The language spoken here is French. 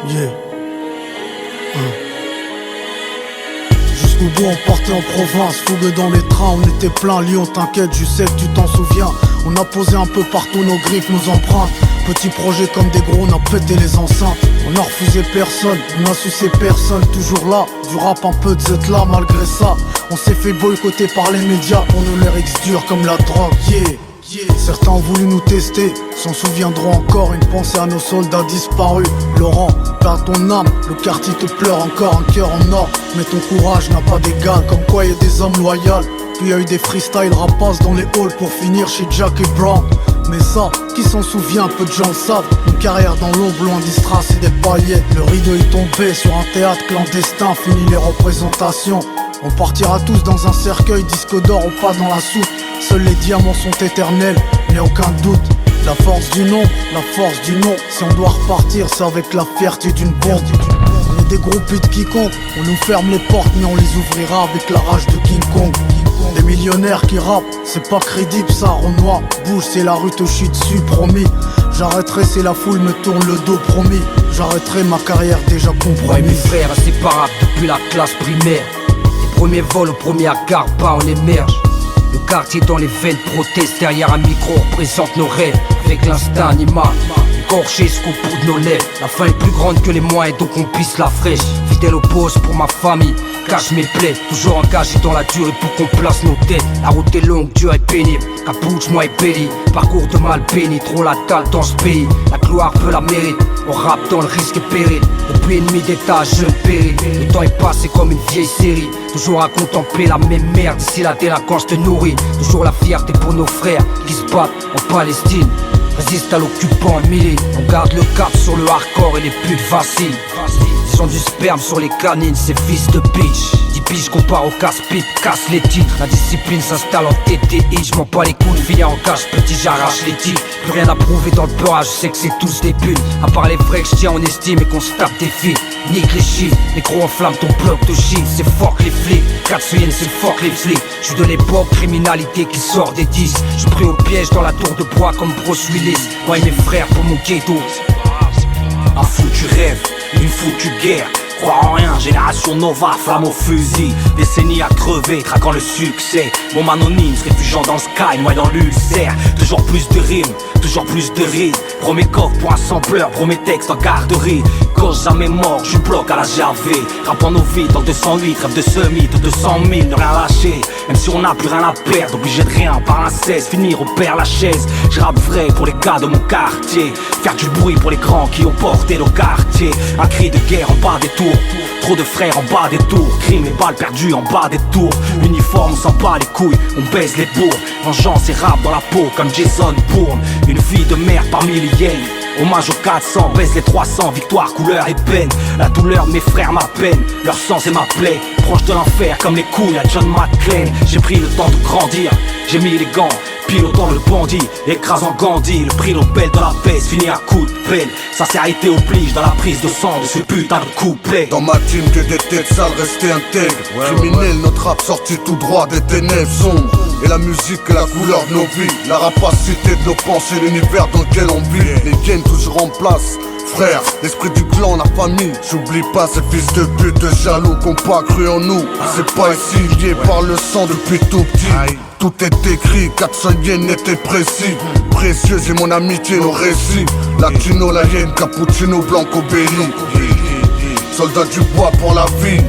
Yeah. Jusqu'au bout on partait en province, fougue dans les trains, on était plein. Lyon t'inquiète, je sais que tu t'en souviens. On a posé un peu partout nos griffes, nos empreintes. Petits projets comme des gros, on a pété les enceintes. On a refusé personne, on a sucé personne. Toujours là, du rap un peu de cette là. Malgré ça, on s'est fait boycotter par les médias. Pour nous les rix durs comme la drogue, yeah. Certains ont voulu nous tester, s'en souviendront encore. Une pensée à nos soldats disparus. Laurent, perds ton âme, le quartier te pleure encore. Un cœur en or, mais ton courage n'a pas d'égal. Comme quoi y a des hommes loyaux. Puis y a eu des freestyles rapaces dans les halls pour finir chez Jack et Brown. Mais ça, qui s'en souvient, peu de gens le savent. Une carrière dans l'ombre, loin des strass et des paillettes. Le rideau est tombé sur un théâtre clandestin. Fini les représentations. On partira tous dans un cercueil, disque d'or ou pas dans la soupe. Seuls les diamants sont éternels, mais aucun doute. La force du nom, la force du nom. Si on doit repartir, c'est avec la fierté d'une bombe. On est des gros putes quiconque, on nous ferme les portes, mais on les ouvrira avec la rage de King Kong. Des millionnaires qui rappent, c'est pas crédible ça. Renoir, bouge, c'est la rue, te chie dessus, promis. J'arrêterai si la foule me tourne le dos, promis. J'arrêterai ma carrière déjà compromise. Moi et mes frères inséparables depuis la classe primaire. Des premiers vols au premier Agarba, on émerge. Le quartier dans les veines proteste, derrière un micro représente nos rêves. Avec l'instinct animal, écorché jusqu'au bout de nos lèvres. La faim est plus grande que les moyens, donc on pisse la fraîche. Fidèle au poste pour ma famille, cache mes plaies. Toujours engagé dans la durée pour qu'on place nos têtes. La route est longue, dure et pénible. Capuche, moi et Belly, parcours de mal béni. Trop la dalle dans ce pays, la gloire veut la mérite. On rappe dans le risque et péril. Depuis une demi-d'état, je péris. Le temps est passé comme une vieille série. Toujours à contempler la même merde. Ici la délinquance te nourrit. Toujours la fierté pour nos frères qui se battent en Palestine. Résiste à l'occupant et milite. On garde le cap sur le hardcore et les putes vacillent. Ils ont du sperme sur les canines, ces fils de bitch. 10 piges compare au casse-pipe, casse les titres. La discipline s'installe en TTI. Je m'en bats les couilles, finis en cache, petit j'arrache les titres. Plus rien à prouver dans le beurrage, je sais que c'est tous des putes. À part les vrais que je tiens en estime et qu'on se tape des filles. Nique les chiffres, les gros enflamment ton bloc de chiffres. C'est fort que les flics, 4 c'est fort que les flics. Je suis de l'époque, criminalité qui sort des 10. Je pris au piège dans la tour de bois comme Bruce Willis. Moi et mes frères pour mon ghetto. Un foutu rêve, une foutue guerre. Croire en rien, génération Nova, flamme au fusil. Décennies à crever, traquant le succès. Mon anonyme, se réfugiant dans le sky, noyé dans l'ulcère. Toujours plus de rimes, toujours plus de rides. Promets coffre pour un sampleur, promets texte en garderie. Cause jamais mort, je bloque à la GAV. Rappant nos vies dans 208, rêve de semi, de 200 000, ne rien lâcher. Même si on n'a plus rien à perdre, obligé de rien, par la cesse, finir au père la chaise. Je rappe vrai pour les gars de mon quartier. Faire du bruit pour les grands qui ont porté nos quartiers. Un cri de guerre en bas des tours. Trop de frères en bas des tours. Crime et balles perdues en bas des tours. Uniforme, on s'en bat les couilles, on baise les bourres. Vengeance et rap dans la peau comme Jason Bourne. Une vie de merde par milliers. Hommage aux 400, baisse les 300. Victoire, couleur et peine. La douleur de mes frères, ma peine. Leur sang c'est ma plaie. Proche de l'enfer comme les couilles à John McClane. J'ai pris le temps de grandir, j'ai mis les gants. Pilotant le bandit, écrasant Gandhi. Le prix Nobel de la paix, fini à coup de pelle. Sincérité oblige dans la prise de sang de ce putain de couplet. Dans ma team que des têtes sales restées intègres. Criminel, notre rap sorti tout droit des ténèbres sombres. Et la musique est la couleur de nos vies. La rapacité de nos pensées, l'univers dans lequel on vit. Les gains toujours en place. Frère, l'esprit du clan, la famille. J'oublie pas ces fils de pute jaloux qu'on pas cru en nous. C'est pas ici lié par le sang depuis tout petit. Tout est écrit, 400 yens étaient précis. Précieux, j'ai mon amitié, nos récits. Latino, la hyène, cappuccino, blanco, belli. Soldat du bois pour la vie.